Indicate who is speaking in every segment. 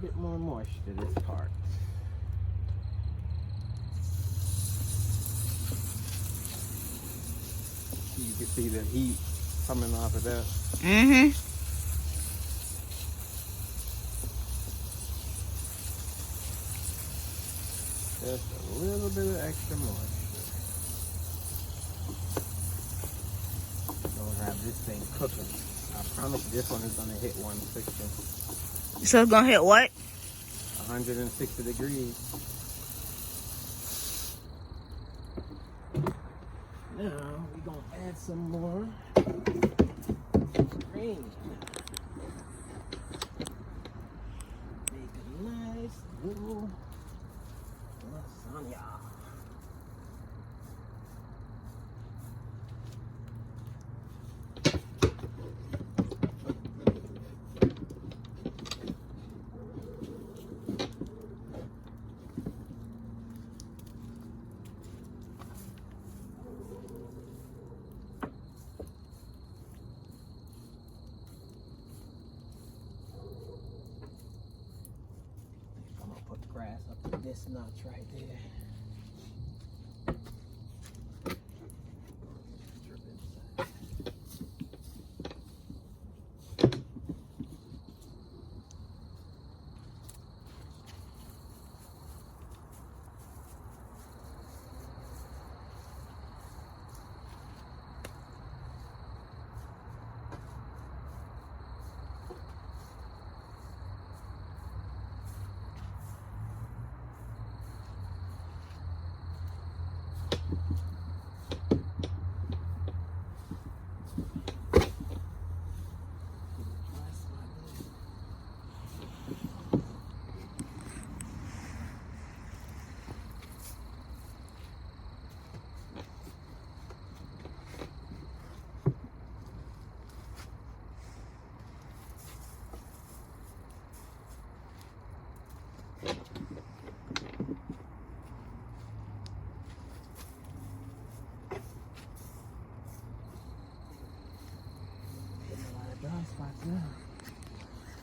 Speaker 1: bit more moisture this part. You can see the heat coming off of that.
Speaker 2: Mm-hmm.
Speaker 1: Just a little bit of extra moisture. Don't have this thing cooking. I promise you this one is gonna hit 160.
Speaker 2: So it's gonna hit what?
Speaker 1: 160 degrees. Now we're gonna add some more cream. Make a nice little lasagna. Put the grass up to this notch right there.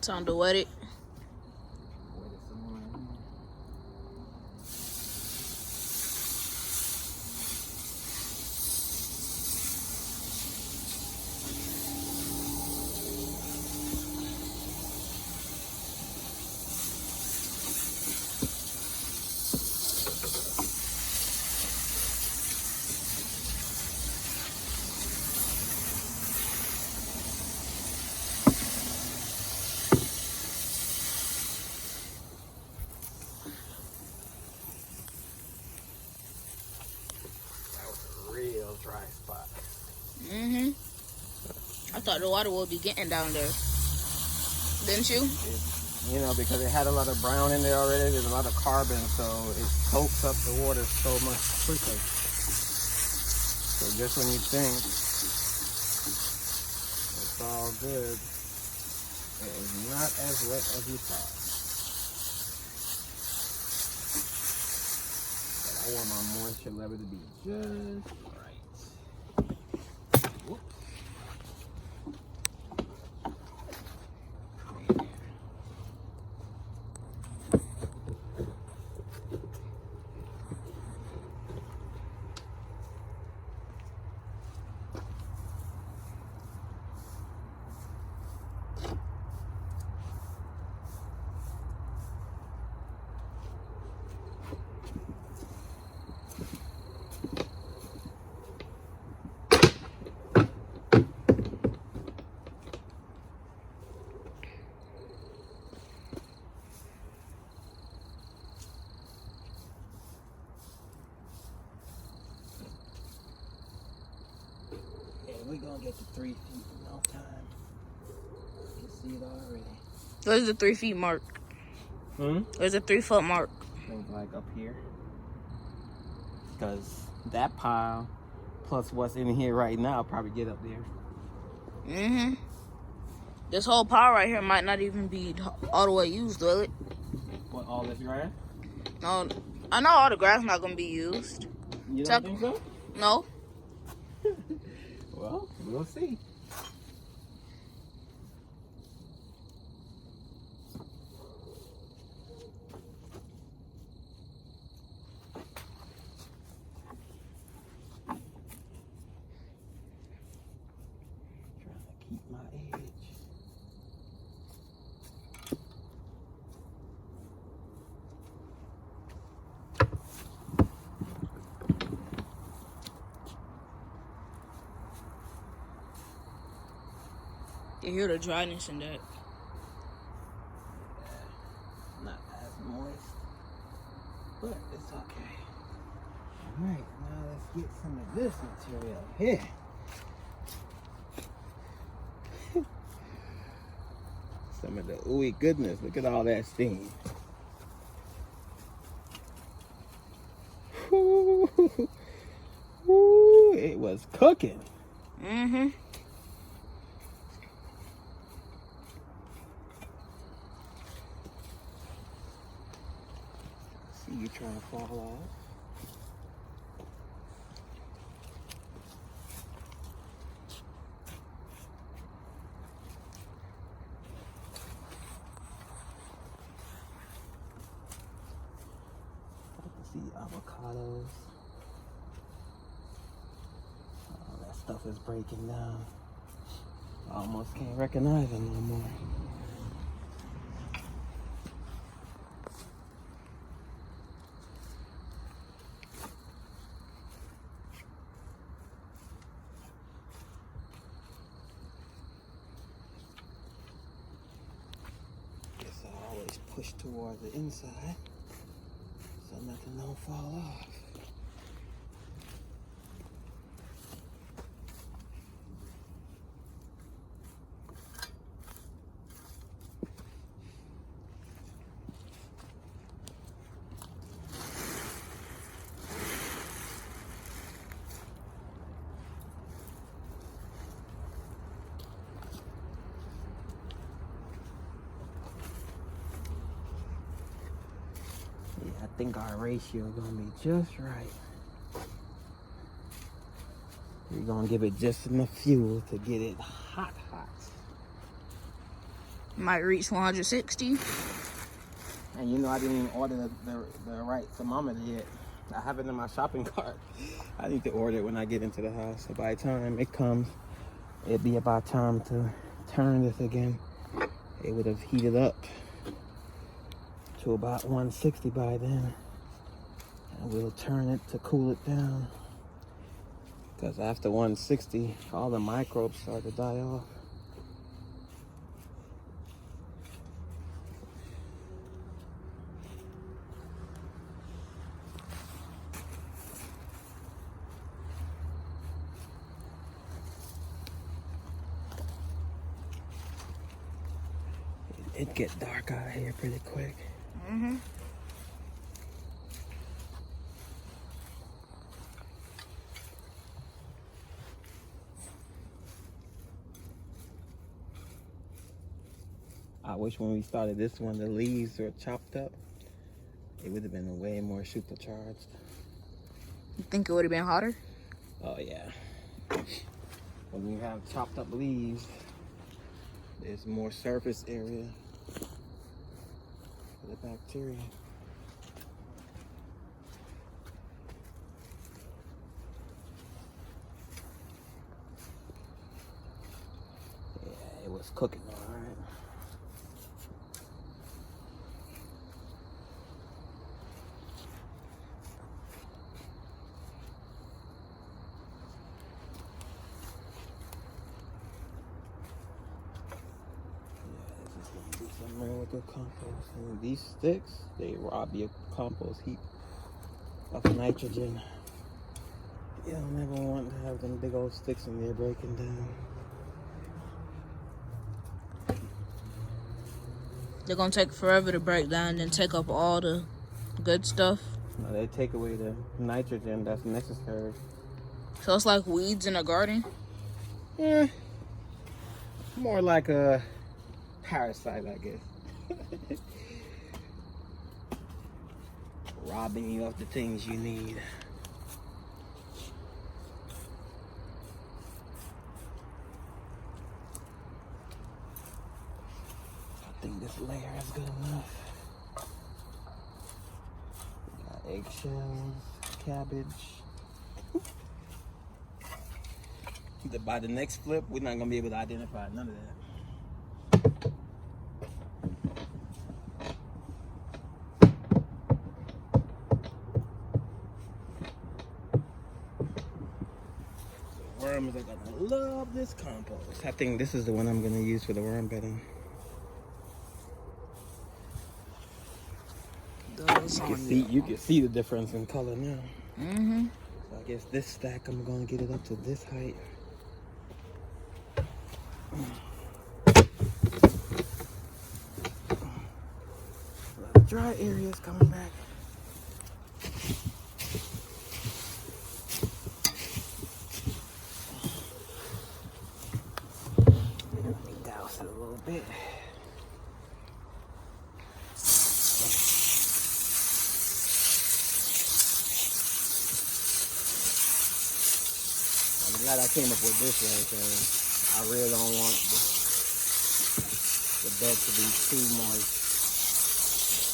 Speaker 2: Time to wet it.
Speaker 1: Dry spot.
Speaker 2: Mm-hmm. I thought the water would be getting down there. Didn't you?
Speaker 1: You know, because it had a lot of brown in there already. There's a lot of carbon, so it soaks up the water so much quicker. So just when you think it's all good, it is not as wet as you thought. But I want my moisture level to be just right. Whoop. We're gonna get to 3 feet in no time. You can see it already.
Speaker 2: Where's the 3 feet mark? Where's the 3 foot mark?
Speaker 1: I think like up here. Because that pile plus what's in here right now probably get up there.
Speaker 2: Mm-hmm. This whole pile right here might not even be all the way used, will it?
Speaker 1: What, all this grass?
Speaker 2: No, I know all the grass not gonna be used.
Speaker 1: You don't think so?
Speaker 2: No.
Speaker 1: Well, we'll see. keep my edge.
Speaker 2: You hear the dryness in that.
Speaker 1: Yeah, not as moist, but it's okay. All right, now let's get some of this material here. Some of the ooey goodness. Look at all that steam. Ooh, ooh, it was cooking.
Speaker 2: Mm-hmm.
Speaker 1: See you trying to fall off. See avocados. Oh, that stuff is breaking down. I almost can't recognize them no more. Guess I always push towards the inside so nothing don't fall off. Yeah, I think our ratio is gonna be just right. We're gonna give it just enough fuel to get it hot.
Speaker 2: Might reach 160.
Speaker 1: And you know, I didn't even order the right thermometer yet. I have it in my shopping cart. I need to order it when I get into the house. So by the time it comes, it'd be about time to turn this again. It would have heated up to about 160 by then. And we'll turn it to cool it down. Because after 160, all the microbes start to die off. It get dark out here pretty quick.
Speaker 2: Mm-hmm.
Speaker 1: I wish when we started this one, the leaves were chopped up. It would have been way more supercharged.
Speaker 2: You think it would have been hotter?
Speaker 1: Oh yeah. When you have chopped up leaves, there's more surface area for the bacteria. Yeah, it was cooking all right. With compost, and these sticks, they rob your compost heap of nitrogen. You don't ever want to have them big old sticks in there breaking down.
Speaker 2: They're gonna take forever to break down and take up all the good stuff.
Speaker 1: No, they take away the nitrogen that's necessary.
Speaker 2: So it's like weeds in a garden?
Speaker 1: Yeah, more like a parasite, I guess. Robbing you of the things you need. I think this layer is good enough. We got eggshells, cabbage. By the next flip, we're not gonna be able to identify none of that. Worms are gonna love this compost. I think this is the one I'm gonna use for the worm bedding. You can see the difference in color now.
Speaker 2: Mm-hmm.
Speaker 1: So I guess this stack, I'm gonna get it up to this height. A lot of dry areas coming back. Let me douse it a little bit. I'm glad I came up with this way because I really don't want the bed to be too moist.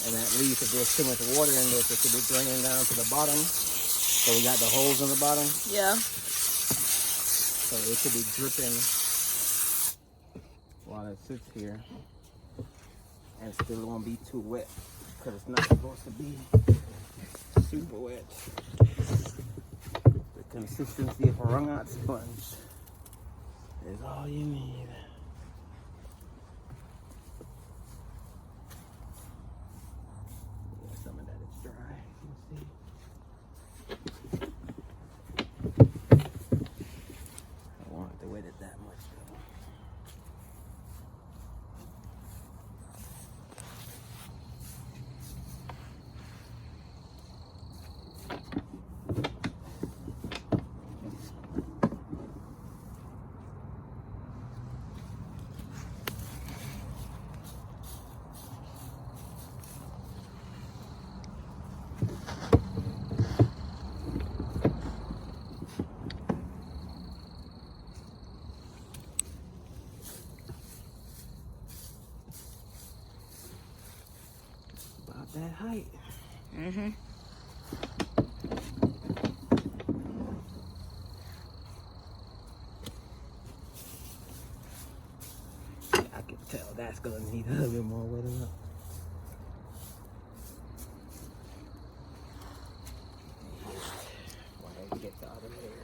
Speaker 1: And at least if there's too much water in this, it should be draining down to the bottom. So we got the holes in the bottom.
Speaker 2: Yeah.
Speaker 1: So it should be dripping while it sits here. And still won't be too wet because it's not supposed to be super wet. The consistency of a wrung out sponge is all you need. Yeah, some of that is dry, you can see. I don't want to wet it that much though. About that height.
Speaker 2: Mm-hmm.
Speaker 1: I can tell that's gonna need a little bit more wetting up. While I get the other layers.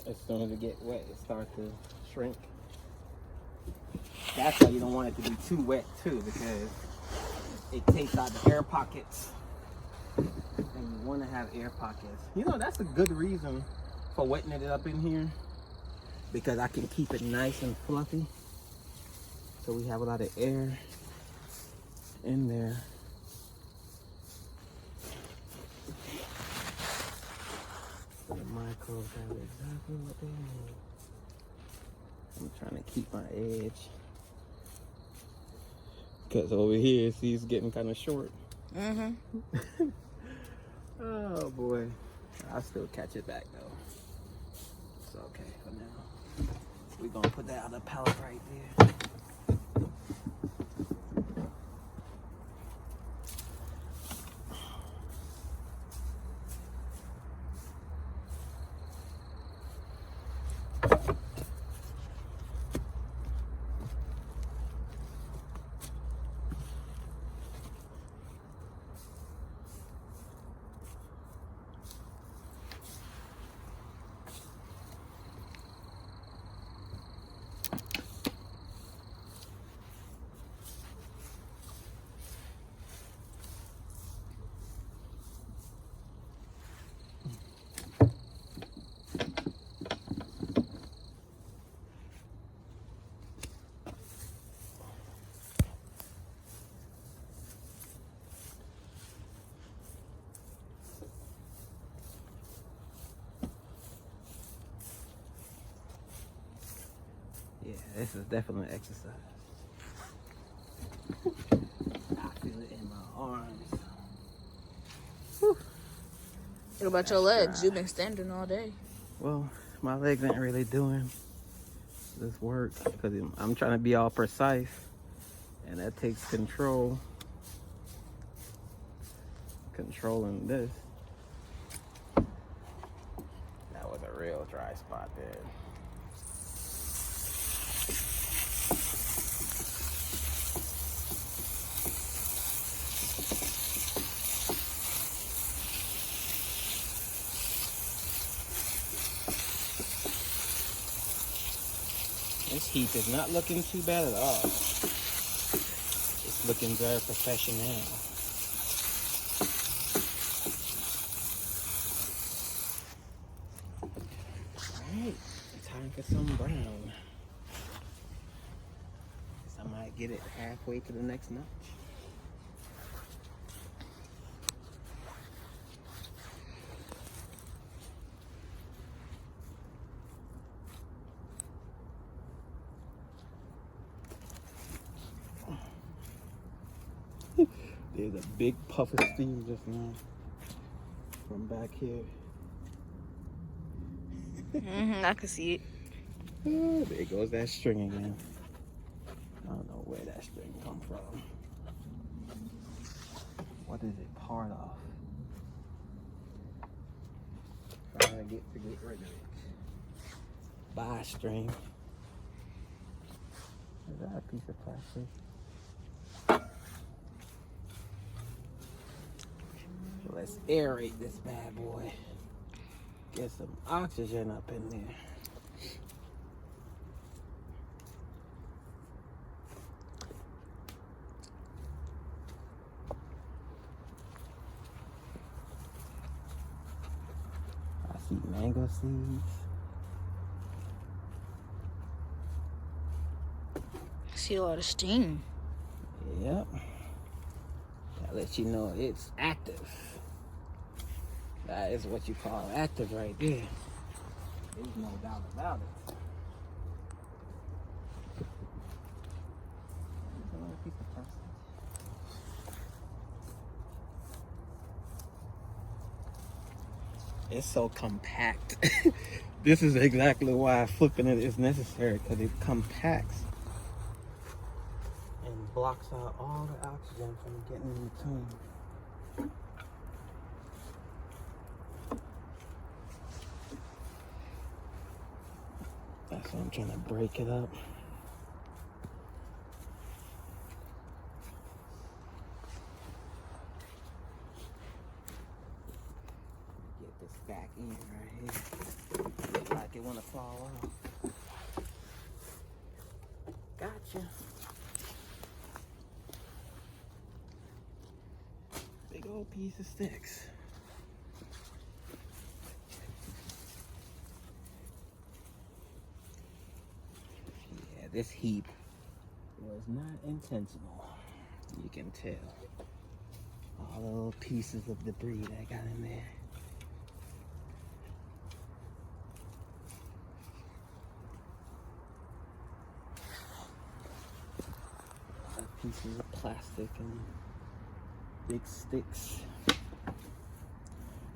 Speaker 1: As soon as it gets wet, it starts to shrink. That's why you don't want it to be too wet too, because it takes out the air pockets. And you want to have air pockets. You know, that's a good reason for wetting it up in here, because I can keep it nice and fluffy. So we have a lot of air in there. So the microbes have exactly what they need. I'm trying to keep my edge. Because over here, see, it's getting kind of short.
Speaker 2: Mm-hmm.
Speaker 1: Oh, boy. I'll still catch it back, though. It's okay for now. We're going to put that on the pallet right there. Yeah, this is definitely exercise. I feel it in my arms. Whew.
Speaker 2: What about your legs? You've been standing all day.
Speaker 1: Well, my legs ain't really doing this works because I'm trying to be all precise, and that takes controlling this. That was a real dry spot there. This heap is not looking too bad at all. It's looking very professional. Alright, time for some brown. Guess I might get it halfway to the next notch. There's a big puff of steam just now from back here.
Speaker 2: I can see it.
Speaker 1: Oh, there goes that string again. I don't know where that string come from. What is it part of? Trying to get rid of it. Bye, string. Is that a piece of plastic? So let's aerate this bad boy. Get some oxygen up in there. I see mango seeds.
Speaker 2: I see a lot of steam.
Speaker 1: Yep. That lets you know it's active. That is what you call active right there. There's no doubt about it. There's another piece of plastic. It's so compact. This is exactly why flipping it is necessary, because it compacts and blocks out all the oxygen from getting in between. That's why I'm trying to break it up. Get this back in right here. Looks like it want to fall off. Gotcha. Big old piece of sticks. This heap was not intentional. You can tell. All the little pieces of debris that I got in there. Pieces of plastic and big sticks.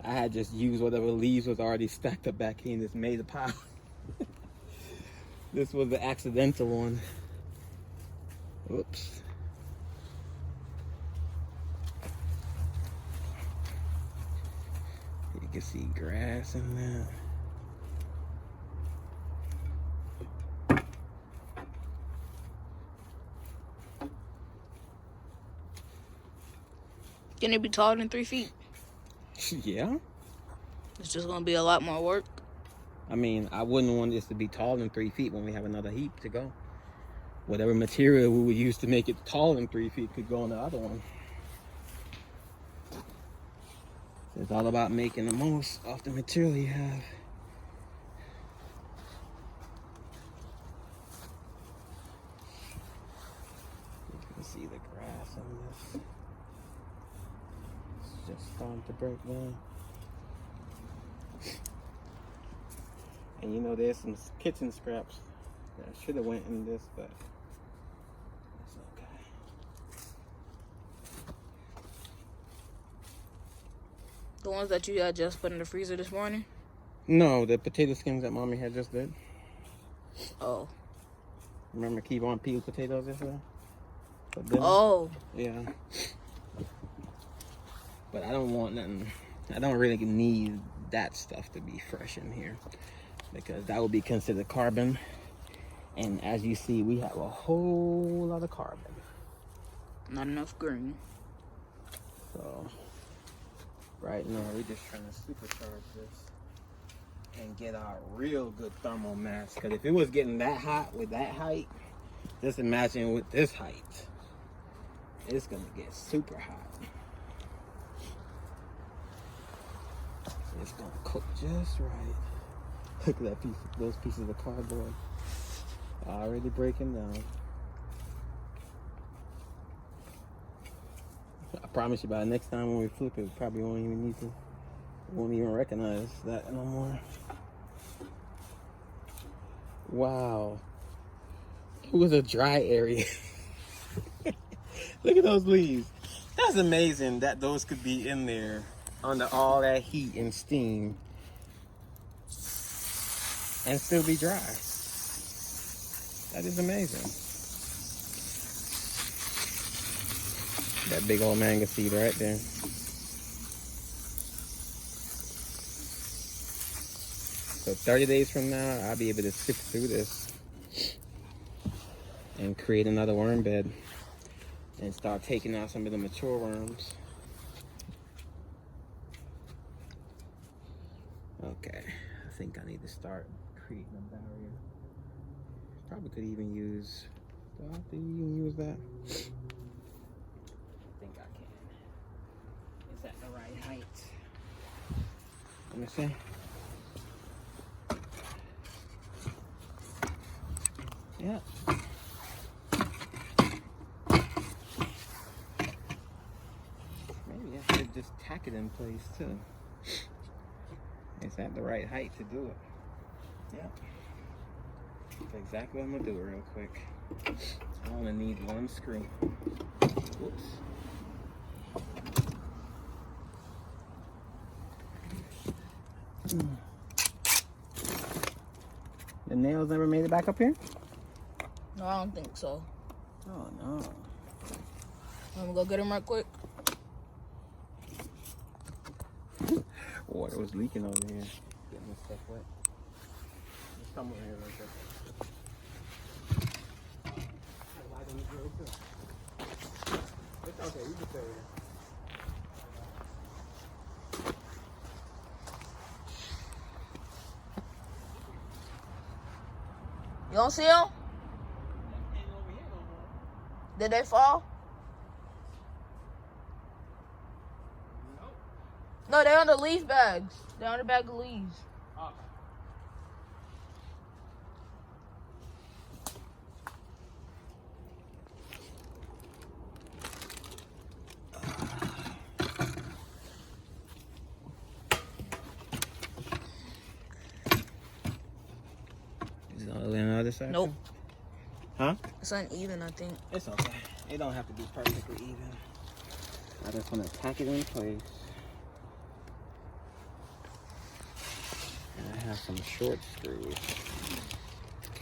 Speaker 1: I had just used whatever leaves was already stacked up back here and just made a pile. This was the accidental one. Oops. You can see grass in there.
Speaker 2: Can it be taller than 3 feet?
Speaker 1: Yeah.
Speaker 2: It's just gonna be a lot more work.
Speaker 1: I mean, I wouldn't want this to be taller than 3 feet when we have another heap to go. Whatever material we would use to make it taller than 3 feet could go on the other one. So it's all about making the most off the material you have. You can see the grass in this. It's just starting to break down. And you know, there's some kitchen scraps that should have went in this, but it's okay.
Speaker 2: The ones that you just put in the freezer this morning?
Speaker 1: No, the potato skins that mommy had just did.
Speaker 2: Oh.
Speaker 1: Remember keep on peeled potatoes this way? For dinner?
Speaker 2: Oh.
Speaker 1: Yeah. But I don't want nothing. I don't really need that stuff to be fresh in here because that would be considered carbon. And as you see, we have a whole lot of carbon.
Speaker 2: Not enough green.
Speaker 1: So right now we're just trying to supercharge this and get our real good thermal mass. Because if it was getting that hot with that height, just imagine with this height, it's gonna get super hot. It's gonna cook just right. Look at that piece, those pieces of cardboard already breaking down. I promise you, by the next time when we flip it, we probably won't even recognize that no more. Wow, it was a dry area. Look at those leaves. That's amazing that those could be in there under all that heat and steam and still be dry. That is amazing. That big old mango seed right there. So 30 days from now, I'll be able to sift through this and create another worm bed and start taking out some of the mature worms. Okay, I think I need to start creating a barrier. Probably could even use, do I have to even use that? I think I can. Is that the right height? Let me see. Yeah. Maybe I should just tack it in place too. Is that the right height to do it? Yep. That's exactly what I'm gonna do real quick. I only need one screw. Whoops. The nails never made it back up here?
Speaker 2: No, I don't think so.
Speaker 1: Oh no.
Speaker 2: I'm gonna go get him right quick.
Speaker 1: Water was leaking over here. Getting this stuff wet. Just come over here real quick. Light on the grill too. It's okay, you can stay here.
Speaker 2: You don't see them? Did they fall?
Speaker 1: Nope.
Speaker 2: No, they're on the leaf bags. They're on the bag of leaves.
Speaker 1: Okay. Is it all the way on the other side?
Speaker 2: Nope.
Speaker 1: Huh?
Speaker 2: It's uneven, I think.
Speaker 1: It's okay. It don't have to be perfectly even. I just want to tack it in place. And I have some short screws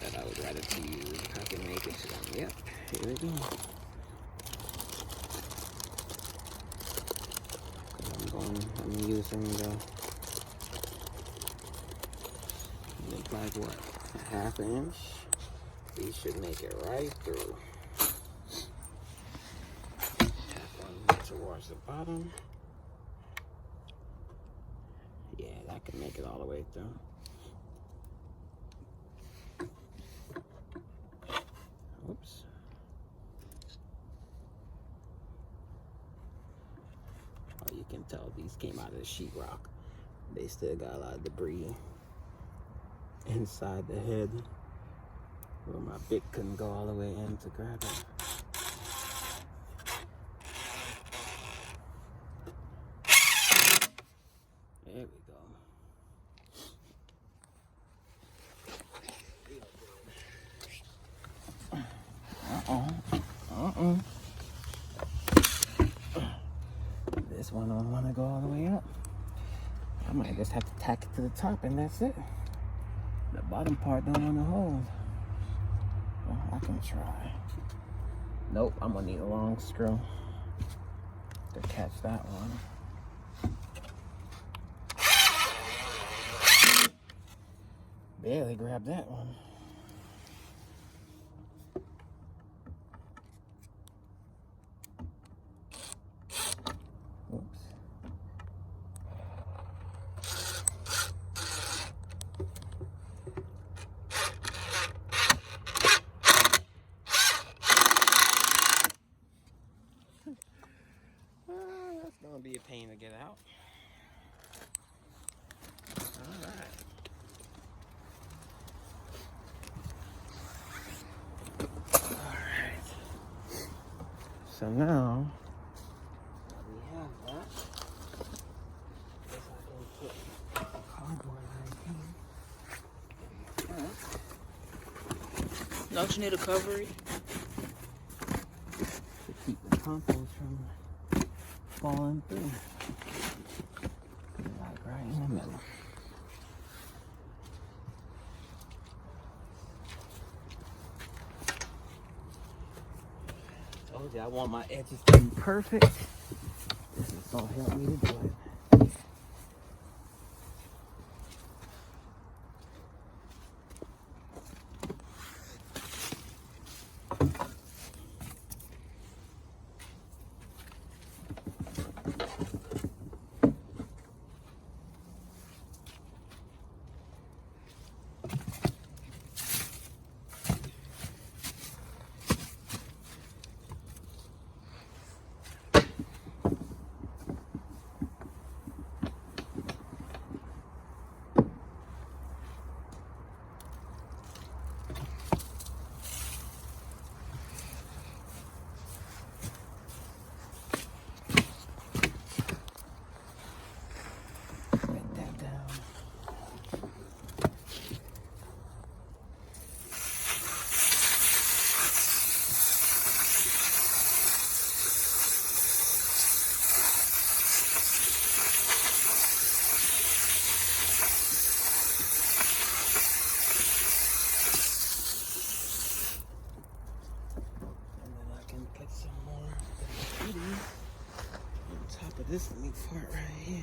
Speaker 1: that I would rather to use if I can make it to them. Yep, here we go. I'm using the, look like what, a ½ inch? These should make it right through. Tap one towards the bottom. Yeah, that can make it all the way through. Oops. Oh, you can tell these came out of the sheetrock. They still got a lot of debris inside the head where my bic couldn't go all the way in to grab it. There we go. This one don't want to go all the way up. I might just have to tack it to the top and that's it. The bottom part don't want to hold. Well, I can try. Nope, I'm gonna need a long screw to catch that one. Barely grabbed that one. Oops. That's gonna be a pain to get out. All right. So now that we have that, guess I can put the cardboard right here.
Speaker 2: Don't you need to cover it?
Speaker 1: To keep the compost from falling through. Like right in the middle. Told you I want my edges to be perfect. This is gonna help me to do it. This neat part right here.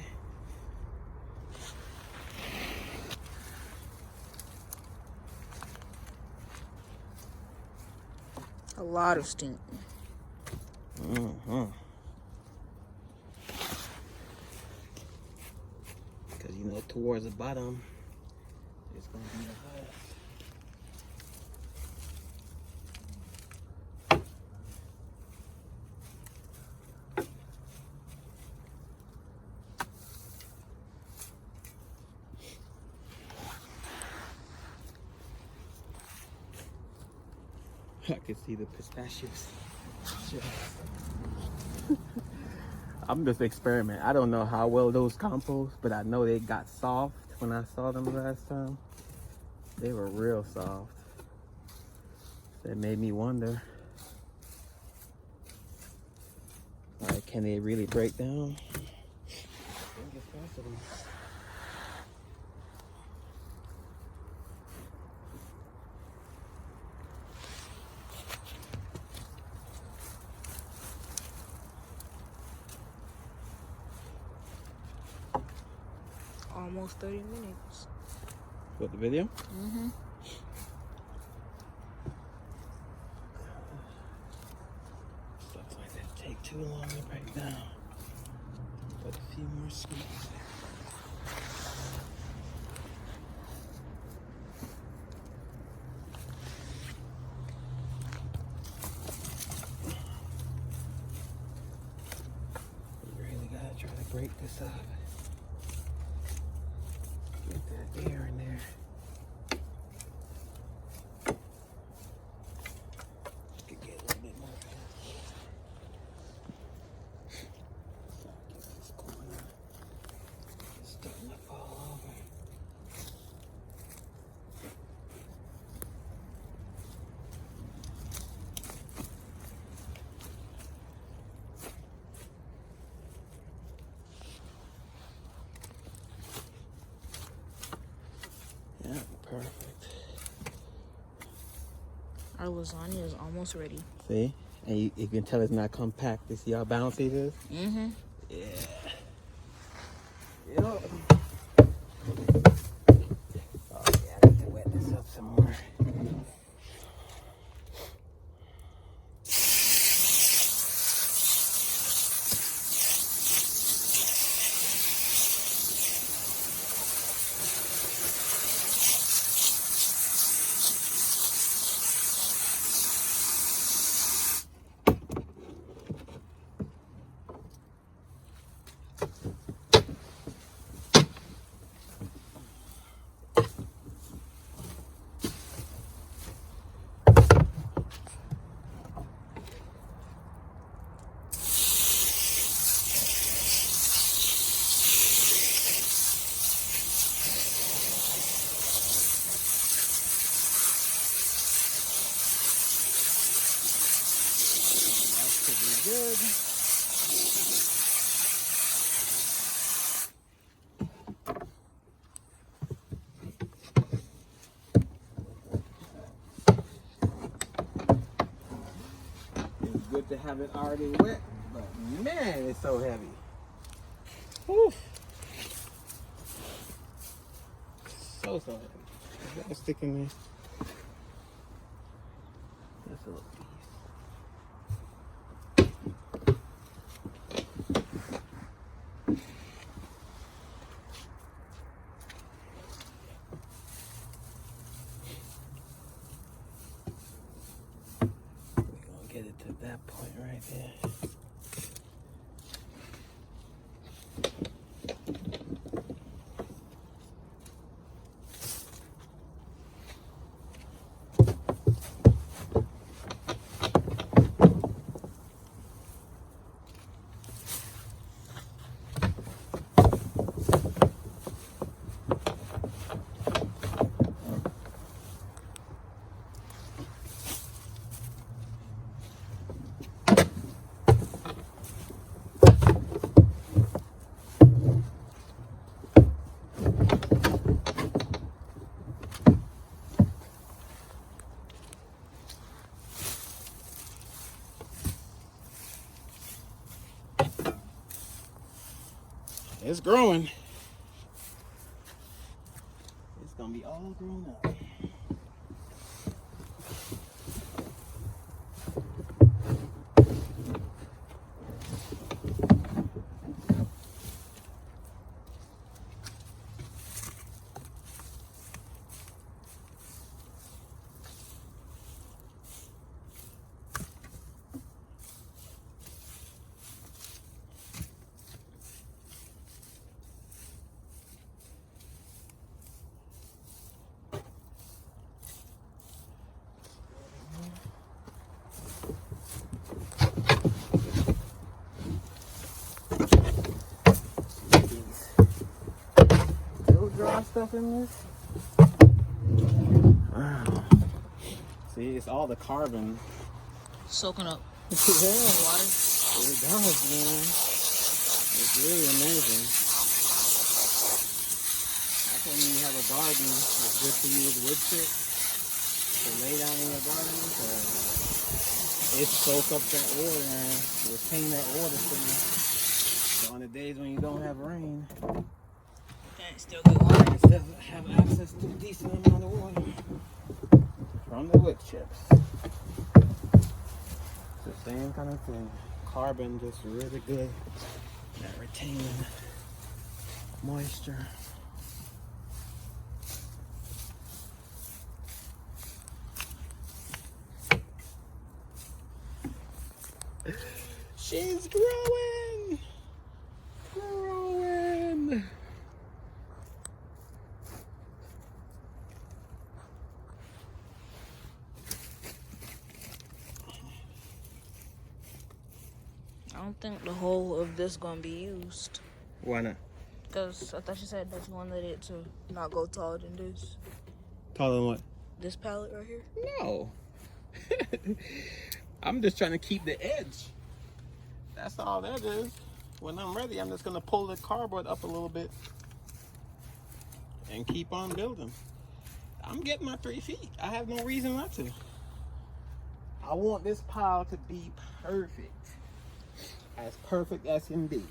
Speaker 2: A lot of stink.
Speaker 1: Because you know, towards the bottom, it's going to be the highest. I can see the pistachios. I'm just experimenting. I don't know how well those compost, but I know they got soft when I saw them last time. They were real soft. That made me wonder, like, can they really break down? I think it's possible.
Speaker 2: Almost 30 minutes.
Speaker 1: What, the video?
Speaker 2: Mm-hmm.
Speaker 1: Stuff like that take too long to break down. Put a few more scoops there. You really gotta try to break this up. Get that air in there. Could get a little bit more. So I get this corner. It's starting to fall over.
Speaker 2: Our lasagna is almost ready.
Speaker 1: See? And you can tell it's not compact. You see how bouncy it is?
Speaker 2: Mm-hmm.
Speaker 1: Yeah. Yep. Oh, yeah, I need to wet this up some more. Good. It's good to have it already wet, but man, it's so heavy. Whew. So heavy. Is that a stick in there? That's a little piece. Get it to that point right there. It's growing. It's gonna be all grown up. Dry stuff in this. Wow. See, it's all the carbon.
Speaker 2: Soaking up
Speaker 1: Yeah.
Speaker 2: water.
Speaker 1: It does, man. It's really amazing. That's when you have a garden, it's good to use wood chip to lay down in your garden because it soaks up that water and retain that water for you. So on the days when you don't have rain,
Speaker 2: Still get water.
Speaker 1: you still have access to a decent amount of water from the wood chips. It's the same kind of thing. Carbon just really good at retaining moisture. She's growing! Growing!
Speaker 2: I don't think the whole of this gonna be used.
Speaker 1: Why not?
Speaker 2: Because I thought you said that you wanted it to not go taller than this.
Speaker 1: Taller than what?
Speaker 2: This pallet right here?
Speaker 1: No. I'm just trying to keep the edge. That's all that is. When I'm ready, I'm just going to pull the cardboard up a little bit and keep on building. I'm getting my 3 feet. I have no reason not to. I want this pile to be perfect. As perfect as can be.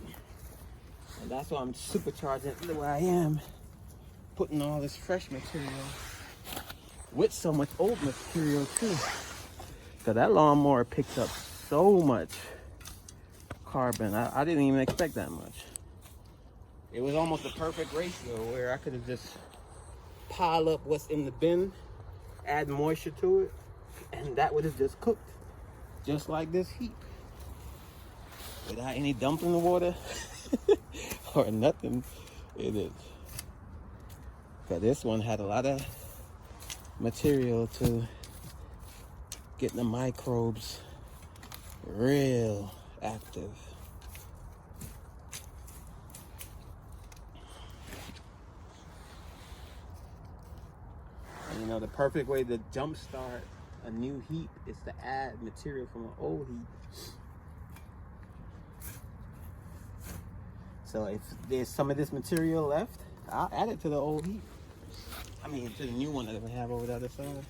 Speaker 1: And that's why I'm supercharging the way I am. Putting all this fresh material with so much old material too. Cause that lawnmower picked up so much carbon. I didn't even expect that much. It was almost a perfect ratio where I could have just piled up what's in the bin, add moisture to it, and that would have just cooked. Just like this heap. Without any dumping water or nothing in it. Cause this one had a lot of material to get the microbes real active. And you know, the perfect way to jumpstart a new heap is to add material from an old heap. So if there's some of this material left, I'll add it to the old heap. I mean, to the new one that we have over the other side.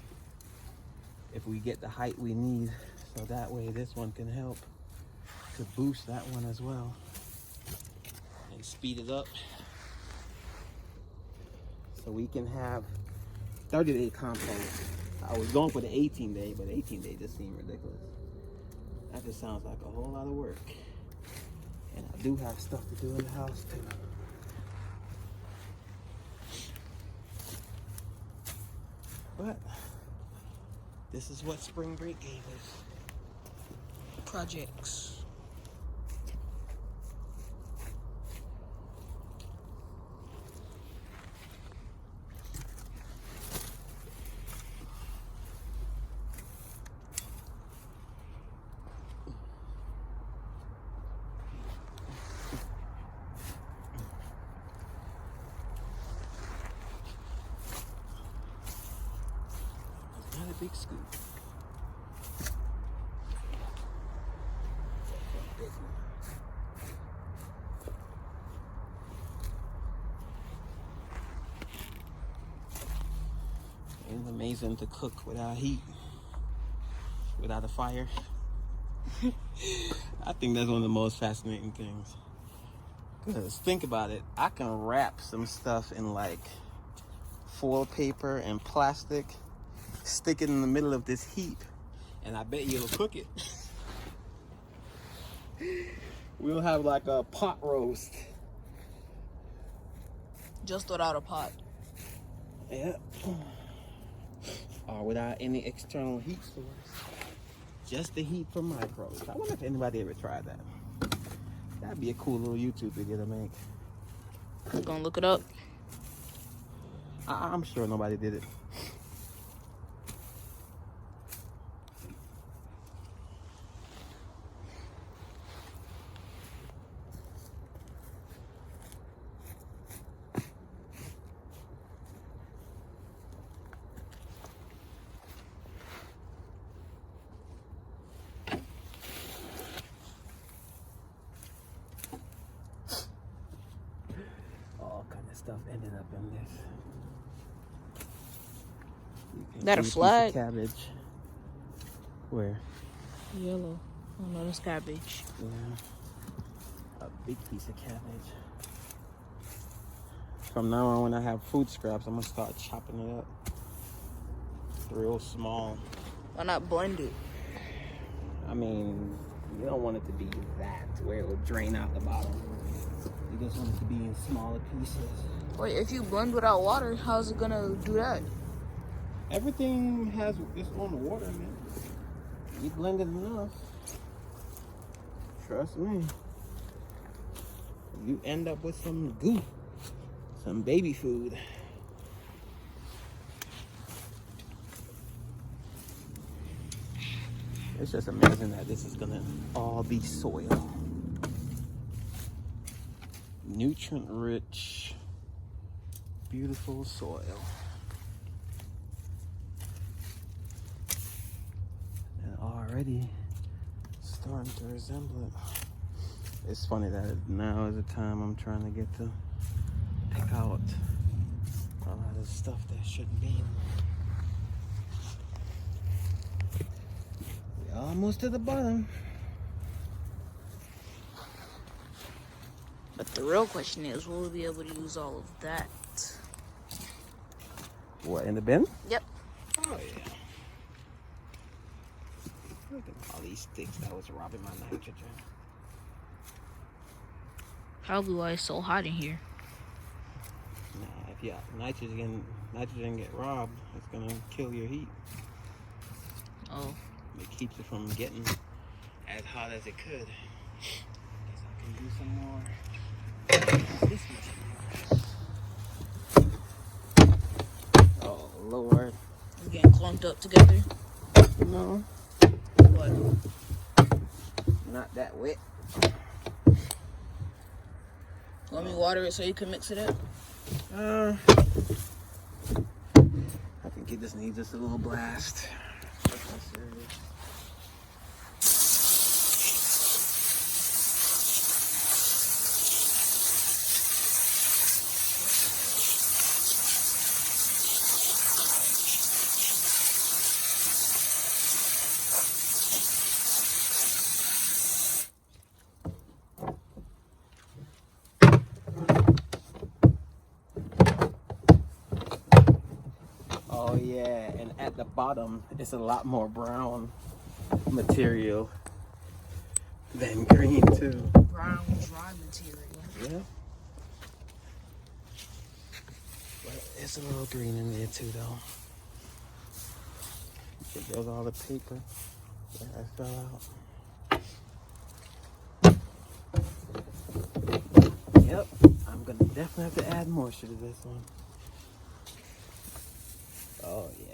Speaker 1: If we get the height we need, so that way this one can help to boost that one as well and speed it up. So we can have 30-day compost. I was going for the 18-day, but 18-day just seemed ridiculous. That just sounds like a whole lot of work. And I do have stuff to do in the house too. But this is what spring break gave us.
Speaker 2: Projects.
Speaker 1: Not a big scoop. It's amazing to cook without heat, without a fire. I think that's one of the most fascinating things. Because think about it, I can wrap some stuff in like foil paper and plastic, stick it in the middle of this heap, and I bet you'll cook it. We'll have like a pot roast.
Speaker 2: Just without a pot.
Speaker 1: Yeah. Or without any external heat source. Just the heat from microbes. I wonder if anybody ever tried that. That'd be a cool little YouTube video to make.
Speaker 2: You gonna look it up?
Speaker 1: I'm sure nobody did it. All kind of stuff ended up in this.
Speaker 2: That a flag?
Speaker 1: Cabbage. Where?
Speaker 2: Yellow. Oh no, that's cabbage.
Speaker 1: Yeah. A big piece of cabbage. From now on, when I have food scraps, I'm gonna start chopping it up. Real small.
Speaker 2: Why not blend it?
Speaker 1: I mean, you don't want it to be that where it will drain out the bottom. You just want it to be in smaller pieces.
Speaker 2: Wait, if you blend without water, how's it gonna do that?
Speaker 1: Everything has its own water, man. You blend it enough. Trust me. You end up with some goo. Some baby food. It's just amazing that this is gonna all be soil. Nutrient rich, beautiful soil. And already starting to resemble it. It's funny that now is the time I'm trying to get to pick out a lot of stuff that shouldn't be. Almost to the bottom.
Speaker 2: But the real question is, will we be able to use all of that?
Speaker 1: What, in the bin?
Speaker 2: Yep.
Speaker 1: Oh, yeah. Look at all these sticks that was robbing my nitrogen.
Speaker 2: Probably why it's so hot in here.
Speaker 1: Nah, if your nitrogen get robbed, it's gonna kill your heat.
Speaker 2: Oh.
Speaker 1: It keeps it from getting as hot as it could. Guess I can do some more. This material. Oh Lord.
Speaker 2: It's getting clumped up together.
Speaker 1: No.
Speaker 2: What?
Speaker 1: Not that wet.
Speaker 2: Let me water it so you can mix it up.
Speaker 1: I think it just needs just a little blast. That's not serious. Oh yeah, and at the bottom it's a lot more brown material than green too.
Speaker 2: Brown dry material.
Speaker 1: Yeah. But it's a little green in there too though. There's all the paper that I fell out. Yep, I'm gonna definitely have to add moisture to this one. Oh yeah.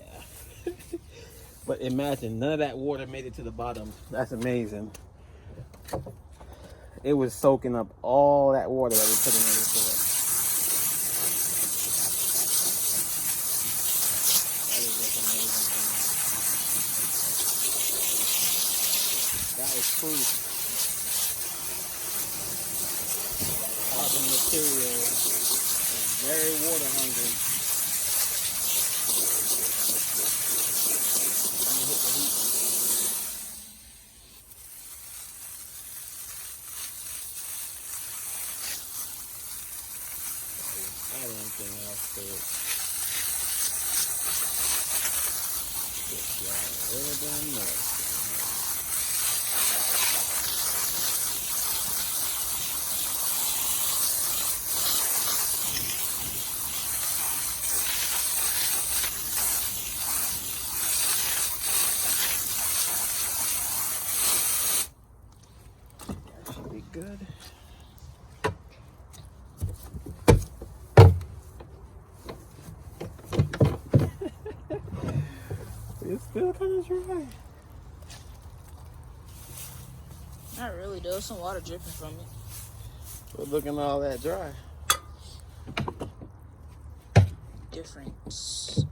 Speaker 1: But imagine none of that water made it to the bottom. That's amazing. It was soaking up all that water that we put in the soil. That is just amazing to me. That is proof. Carbon material is very water hungry. Add anything else to it. This guy really damn nice. That should be good. It's still kind of dry.
Speaker 2: Not really, though. Some water dripping from it.
Speaker 1: But looking all that dry.
Speaker 2: Difference.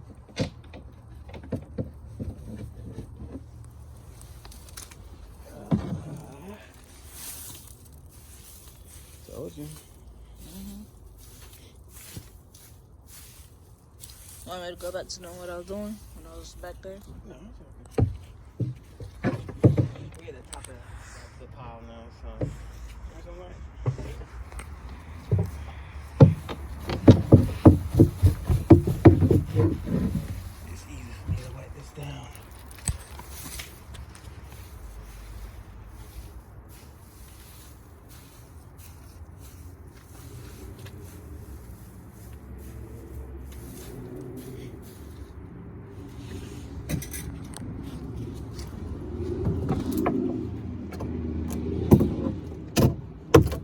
Speaker 1: Told you.
Speaker 2: Want me to go back to doing what I was doing when I was back there?
Speaker 1: No, it's okay. We're at the top of the pile now, so that's all right. It's easy for me to wipe this down.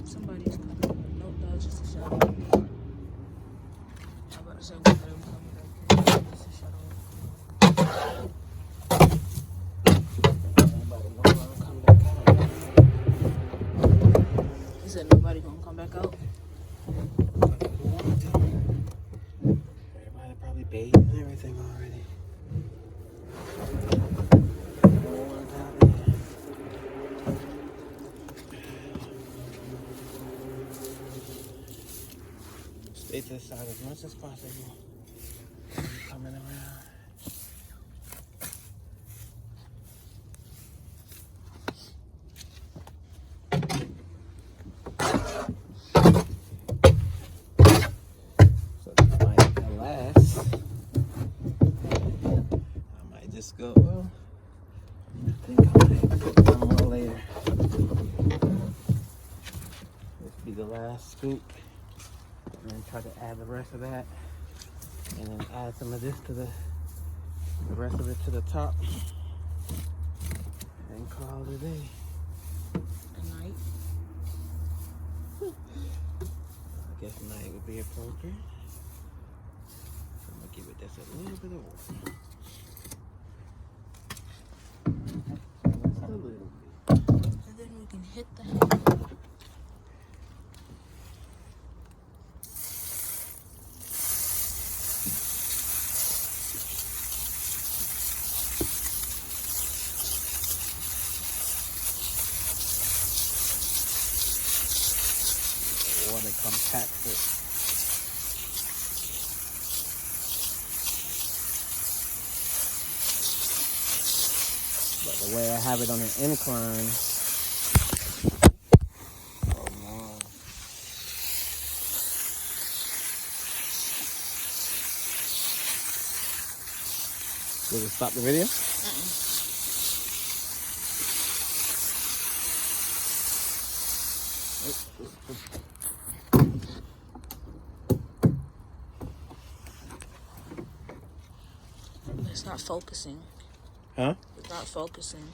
Speaker 2: Somebody's coming. Nope, that was just a shadow. I'm about to say one of them coming back here. Just a shadow.
Speaker 1: Nobody gonna come back out.
Speaker 2: He said nobody gonna come back out.
Speaker 1: Everybody probably bathed and everything already. No one's out there. Stay to the side as much as possible. Coming around. go. Well, I think I might put one more later. This be the last scoop. And then try to add the rest of that. And then add some of this to the rest of it to the top. And call it a day.
Speaker 2: A night.
Speaker 1: I guess night would be appropriate. I'm gonna give it just a little bit of water. Just a little bit.
Speaker 2: And then we can hit the hammer.
Speaker 1: Water compacts it. But the way I have it on an incline, oh no. Did it stop the video?
Speaker 2: It's not focusing.
Speaker 1: Huh?
Speaker 2: It's not focusing.